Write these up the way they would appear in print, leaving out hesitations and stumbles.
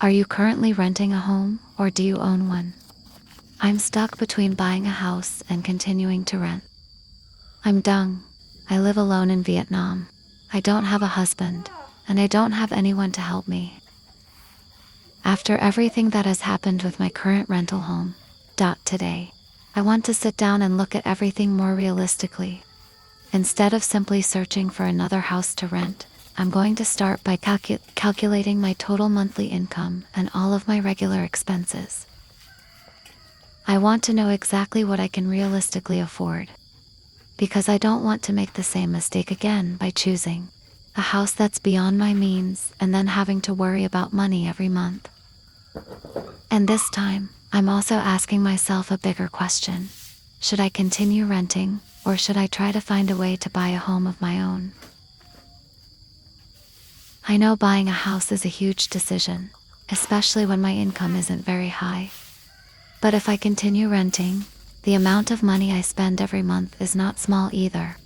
Are you currently renting a home or do you own one? I'm stuck between buying a house and continuing to rent. I'm Dung. I live alone in Vietnam. I don't have a husband, and I don't have anyone to help me. After everything that has happened with my current rental home, today, I want to sit down and look at everything more realistically. Instead of simply searching for another house to rent, I'm going to start by calculating my total monthly income and all of my regular expenses. I want to know exactly what I can realistically afford, because I don't want to make the same mistake again by choosing a house that's beyond my means and then having to worry about money every month. And this time, I'm also asking myself a bigger question. Should I continue renting, or should I try to find a way to buy a home of my own? I know buying a house is a huge decision, especially when my income isn't very high. But if I continue renting, the amount of money I spend every month is not small either.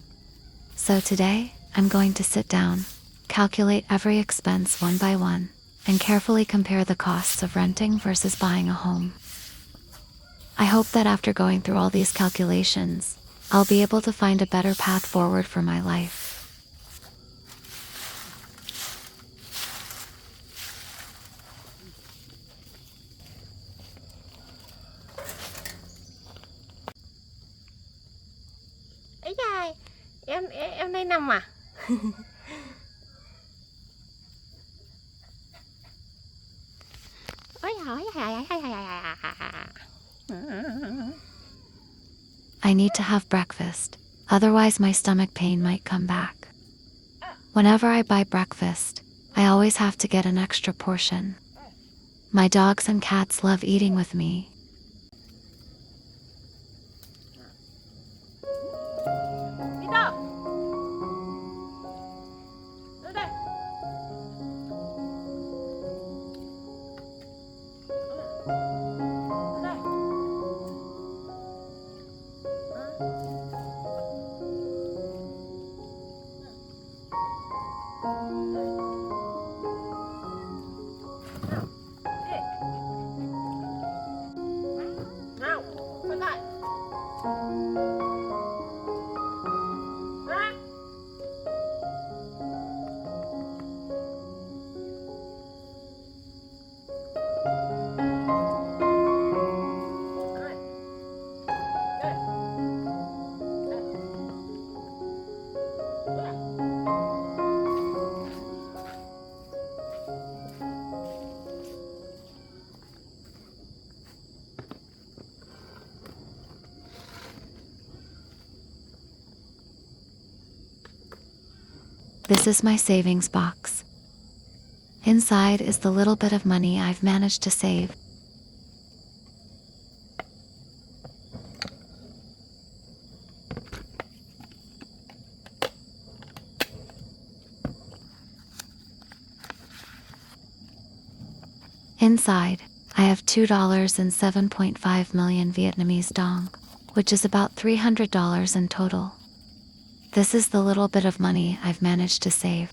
So today, I'm going to sit down, calculate every expense one by one, and carefully compare the costs of renting versus buying a home. I hope that after going through all these calculations, I'll be able to find a better path forward for my life. Ấy da, em đây nằm à? Ôi giời. I need to have breakfast, otherwise my stomach pain might come back. Whenever I buy breakfast, I always have to get an extra portion. My dogs and cats love eating with me. Đi đâu? Đây đây. Đây. Nào, quay lại. Ra. Đây. Đây. Đây. This is my savings box. Inside is the little bit of money I've managed to save. Inside, I have $2 and 7.5 million Vietnamese dong, which is about $300 in total. This is the little bit of money I've managed to save.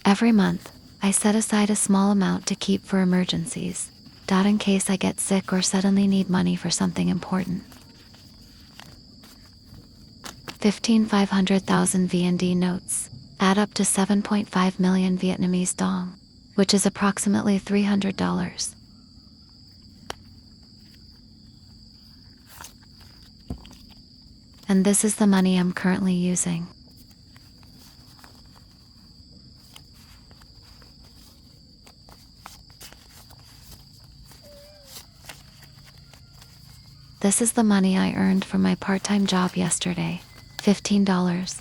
Every month, I set aside a small amount to keep for emergencies, in case I get sick or suddenly need money for something important. 500,000 VND notes add up to 7.5 million Vietnamese dong, which is approximately $300. And this is the money I'm currently using. This is the money I earned from my part-time job yesterday, $15.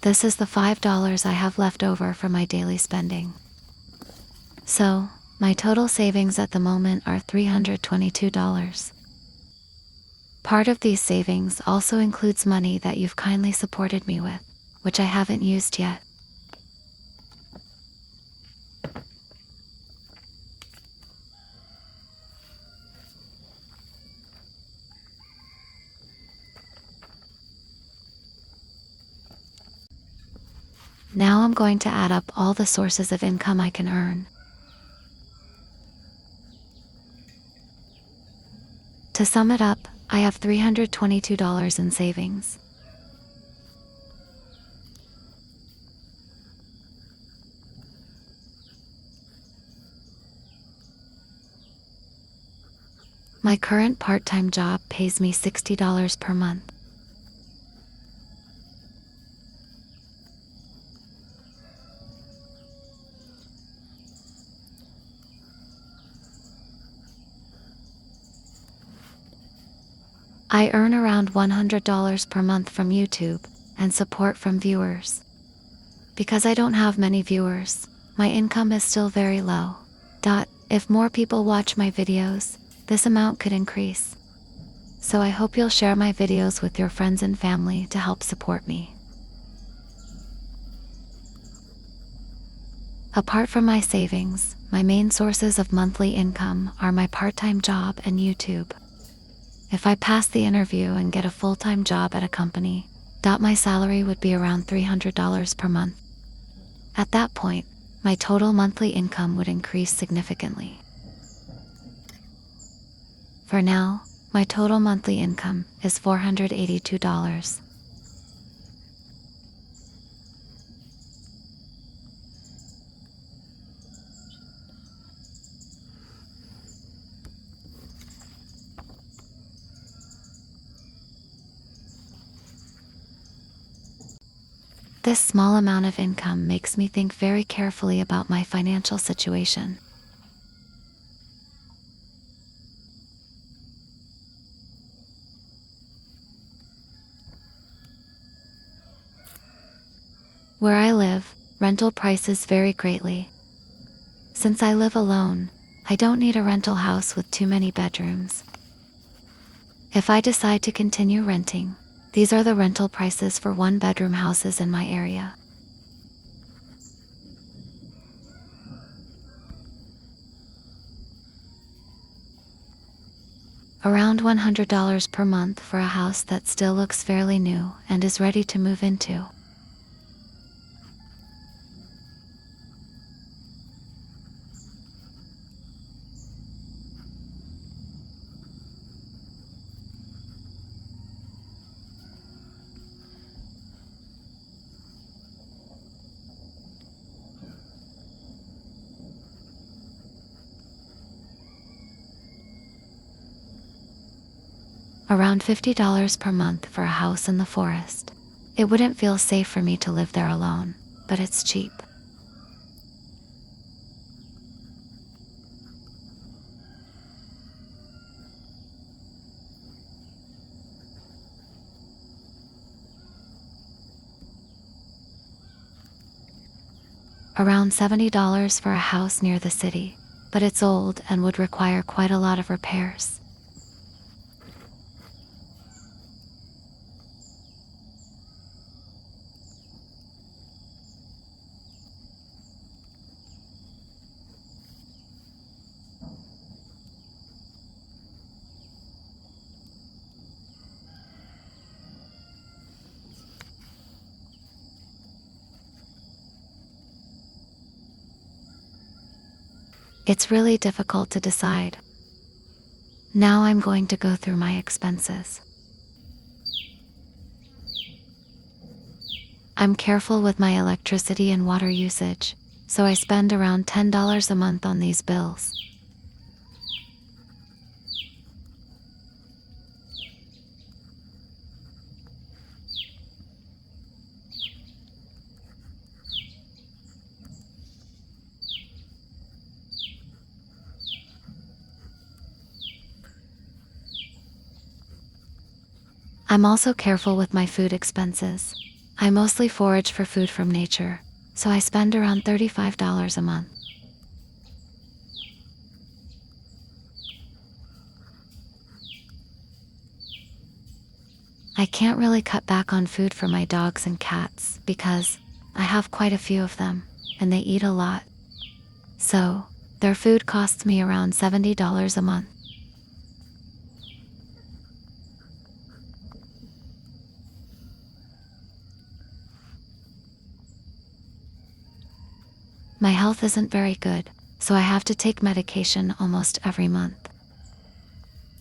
This is the $5 I have left over for my daily spending. So, my total savings at the moment are $322. Part of these savings also includes money that you've kindly supported me with, which I haven't used yet. Now I'm going to add up all the sources of income I can earn. To sum it up, I have $322 in savings. My current part-time job pays me $60 per month. I earn around $100 per month from YouTube and support from viewers. Because I don't have many viewers, my income is still very low. If more people watch my videos, this amount could increase. So I hope you'll share my videos with your friends and family to help support me. Apart from my savings, my main sources of monthly income are my part-time job and YouTube. If I pass the interview and get a full-time job at a company, my salary would be around $300 per month. At that point, my total monthly income would increase significantly. For now, my total monthly income is $482. This small amount of income makes me think very carefully about my financial situation. Where I live, rental prices vary greatly. Since I live alone, I don't need a rental house with too many bedrooms. If I decide to continue renting, these are the rental prices for one-bedroom houses in my area. Around $100 per month for a house that still looks fairly new and is ready to move into. Around $50 per month for a house in the forest. It wouldn't feel safe for me to live there alone, but it's cheap. Around $70 for a house near the city, but it's old and would require quite a lot of repairs. It's really difficult to decide. Now I'm going to go through my expenses. I'm careful with my electricity and water usage, so I spend around $10 a month on these bills. I'm also careful with my food expenses. I mostly forage for food from nature, so I spend around $35 a month. I can't really cut back on food for my dogs and cats because I have quite a few of them, and they eat a lot. So, their food costs me around $70 a month. My health isn't very good, so I have to take medication almost every month.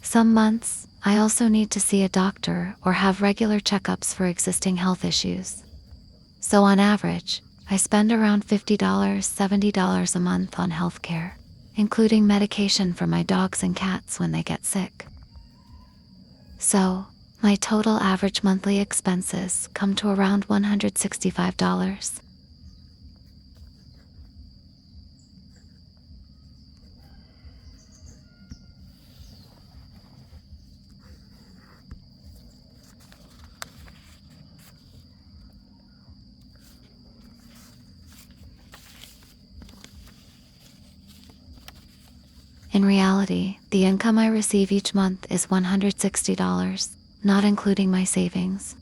Some months, I also need to see a doctor or have regular checkups for existing health issues. So on average, I spend around $50, $70 a month on healthcare, including medication for my dogs and cats when they get sick. So, my total average monthly expenses come to around $165. In reality, the income I receive each month is $160, not including my savings.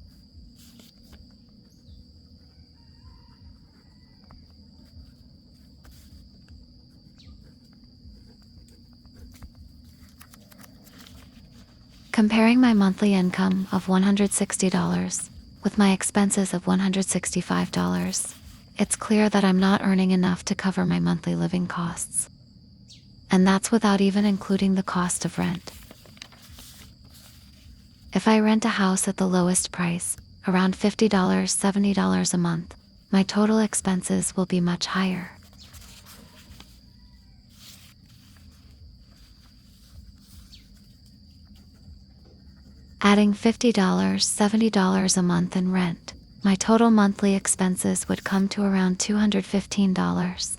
Comparing my monthly income of $160 with my expenses of $165, it's clear that I'm not earning enough to cover my monthly living costs. And that's without even including the cost of rent. If I rent a house at the lowest price, around $50, $70 a month, my total expenses will be much higher. Adding $50, $70 a month in rent, my total monthly expenses would come to around $215.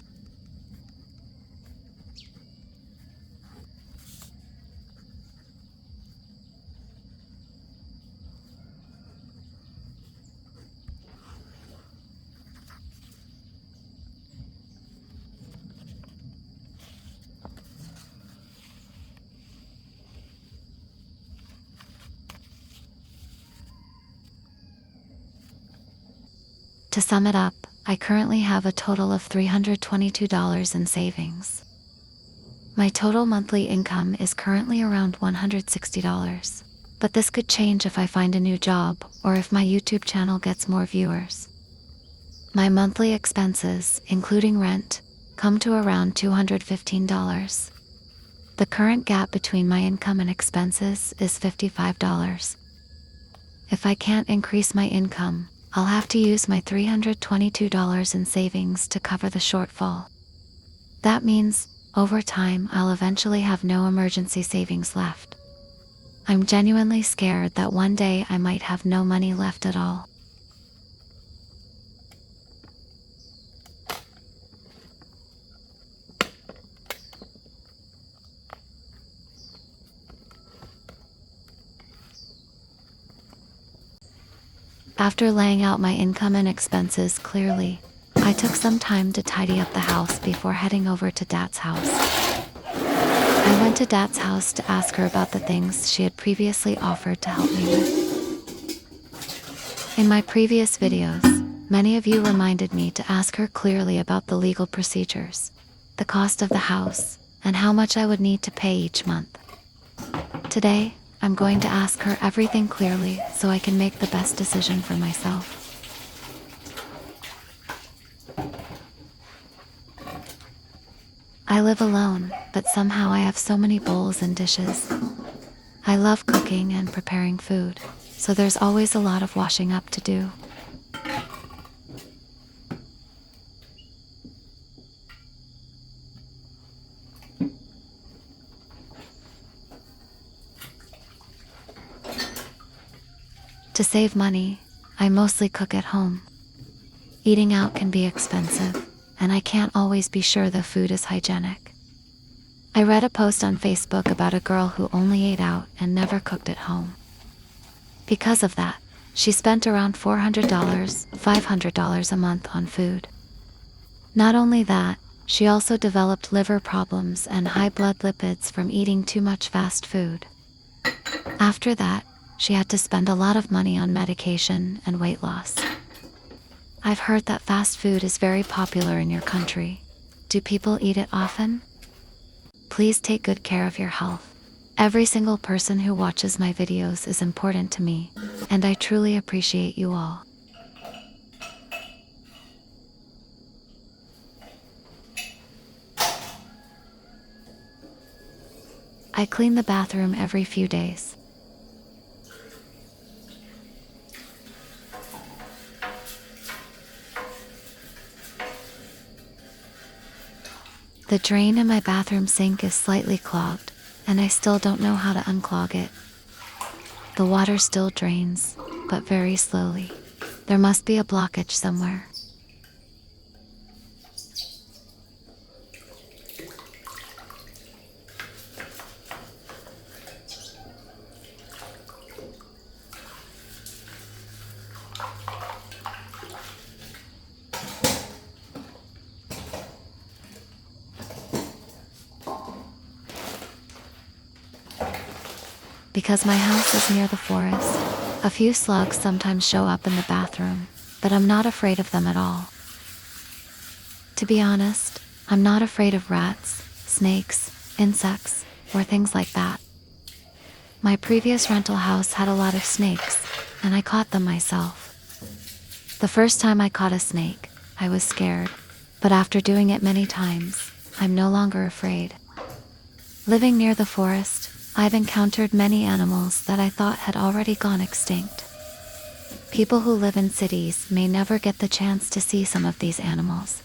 To sum it up, I currently have a total of $322 in savings. My total monthly income is currently around $160, but this could change if I find a new job or if my YouTube channel gets more viewers. My monthly expenses, including rent, come to around $215. The current gap between my income and expenses is $55. If I can't increase my income, I'll have to use my $322 in savings to cover the shortfall. That means, over time, I'll eventually have no emergency savings left. I'm genuinely scared that one day I might have no money left at all. After laying out my income and expenses clearly, I took some time to tidy up the house before heading over to Dad's house. I went to Dad's house to ask her about the things she had previously offered to help me with. In my previous videos, many of you reminded me to ask her clearly about the legal procedures, the cost of the house, and how much I would need to pay each month. Today, I'm going to ask her everything clearly so I can make the best decision for myself. I live alone, but somehow I have so many bowls and dishes. I love cooking and preparing food, so there's always a lot of washing up to do. To save money, I mostly cook at home. Eating out can be expensive, and I can't always be sure the food is hygienic. I read a post on Facebook about a girl who only ate out and never cooked at home. Because of that, she spent around $400, $500 a month on food. Not only that, she also developed liver problems and high blood lipids from eating too much fast food. After that, she had to spend a lot of money on medication and weight loss. I've heard that fast food is very popular in your country. Do people eat it often? Please take good care of your health. Every single person who watches my videos is important to me, and I truly appreciate you all. I clean the bathroom every few days. The drain in my bathroom sink is slightly clogged, and I still don't know how to unclog it. The water still drains, but very slowly. There must be a blockage somewhere. Because my house is near the forest, a few slugs sometimes show up in the bathroom, but I'm not afraid of them at all. To be honest, I'm not afraid of rats, snakes, insects, or things like that. My previous rental house had a lot of snakes, and I caught them myself. The first time I caught a snake, I was scared, but after doing it many times, I'm no longer afraid. Living near the forest, I've encountered many animals that I thought had already gone extinct. People who live in cities may never get the chance to see some of these animals.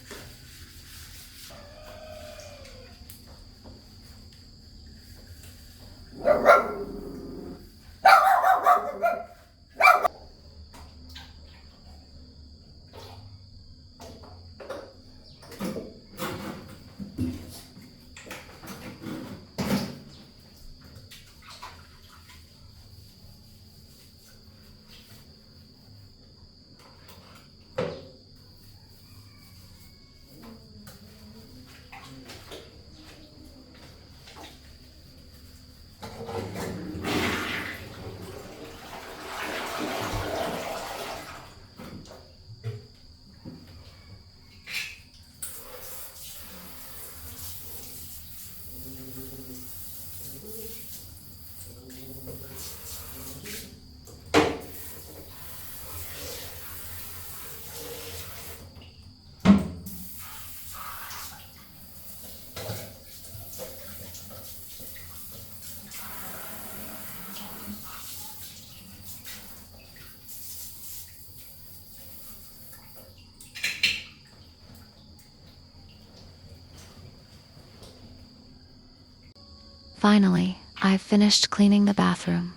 Finally, I've finished cleaning the bathroom.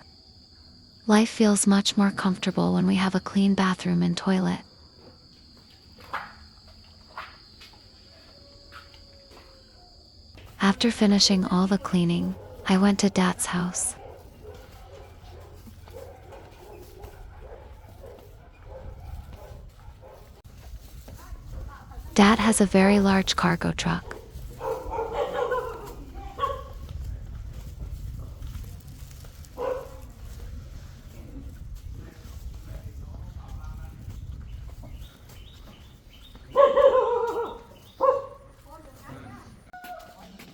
Life feels much more comfortable when we have a clean bathroom and toilet. After finishing all the cleaning, I went to Dad's house. Dad has a very large cargo truck.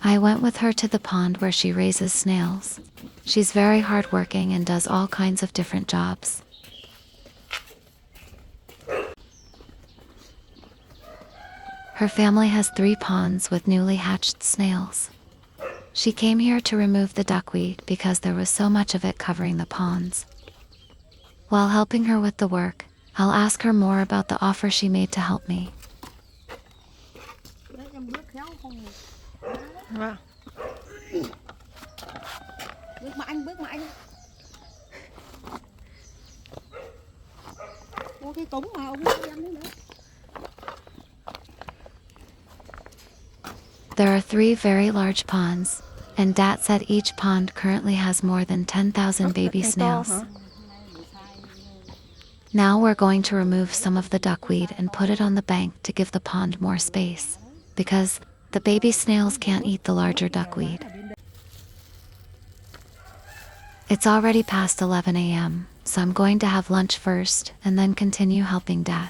I went with her to the pond where she raises snails. She's very hardworking and does all kinds of different jobs. Her family has 3 ponds with newly hatched snails. She came here to remove the duckweed because there was so much of it covering the ponds. While helping her with the work, I'll ask her more about the offer she made to help me. Vâng. Bước mà anh, bước mà anh. Có cái cống mà ông em nữa. There are 3 very large ponds, and Dad said each pond currently has more than 10,000 baby snails. Now we're going to remove some of the duckweed and put it on the bank to give the pond more space, because the baby snails can't eat the larger duckweed. It's already past 11 a.m., so I'm going to have lunch first and then continue helping Dad.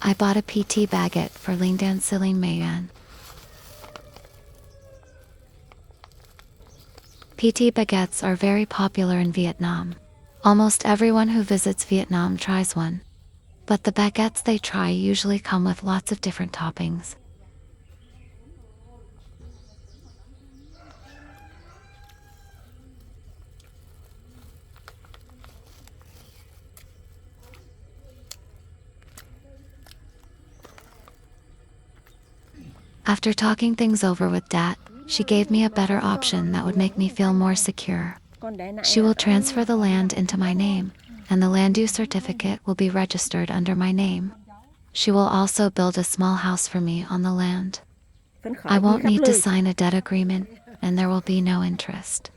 I bought a PT baguette for Lingdan Siling Mayan. PT baguettes are very popular in Vietnam. Almost everyone who visits Vietnam tries one. But the baguettes they try usually come with lots of different toppings. After talking things over with Dad, she gave me a better option that would make me feel more secure. Con để nãy She will transfer the land into my name, and the land use certificate will be registered under my name. She will also build a small house for me on the land. phấn khởi I đi won't khắp need to nơi. sign a debt agreement, and there will be no interest.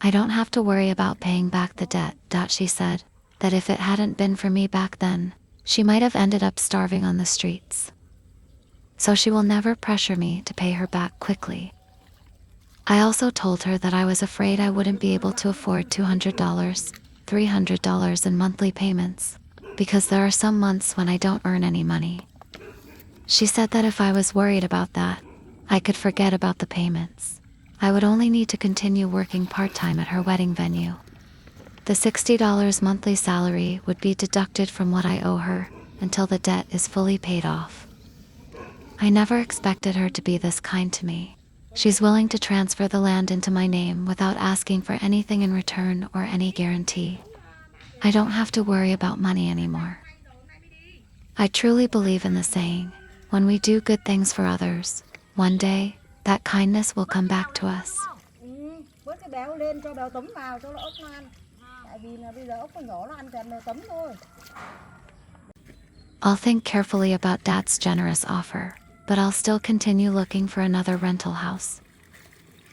I don't have to worry about paying back the debt. She said that if it hadn't been for me back then, she might have ended up starving on the streets. So she will never pressure me to pay her back quickly. I also told her that I was afraid I wouldn't be able to afford $200, $300 in monthly payments, because there are some months when I don't earn any money. She said that if I was worried about that, I could forget about the payments. I would only need to continue working part-time at her wedding venue. The $60 monthly salary would be deducted from what I owe her until the debt is fully paid off. I never expected her to be this kind to me. She's willing to transfer the land into my name without asking for anything in return or any guarantee. I don't have to worry about money anymore. I truly believe in the saying, when we do good things for others, one day, that kindness will come back to us. Vớt cái béo lên cho béo tấm vào cho nó ốc nó ăn. Tại vì là bây giờ ốc con nhỏ nó ăn toàn béo tấm thôi. I'll think carefully about Dad's generous offer, but I'll still continue looking for another rental house.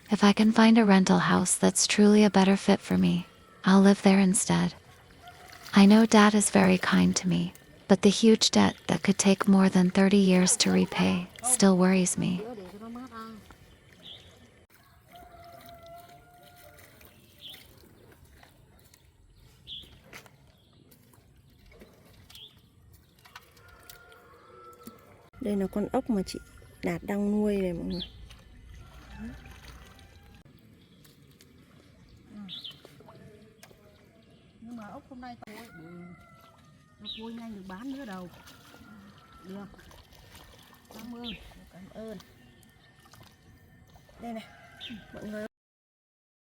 If I can find a rental house that's truly a better fit for me, I'll live there instead. I know Dad is very kind to me, but the huge debt that could take more than 30 years to repay still worries me. Để cho nó mát ăn. Đây là con ốc mà chị Đạt đang nuôi này mọi người. Nhưng mà ốc hôm nay tôi nó vui nhanh được bán nữa đâu. Được. Cảm ơn. Cảm ơn. Đây này, mọi người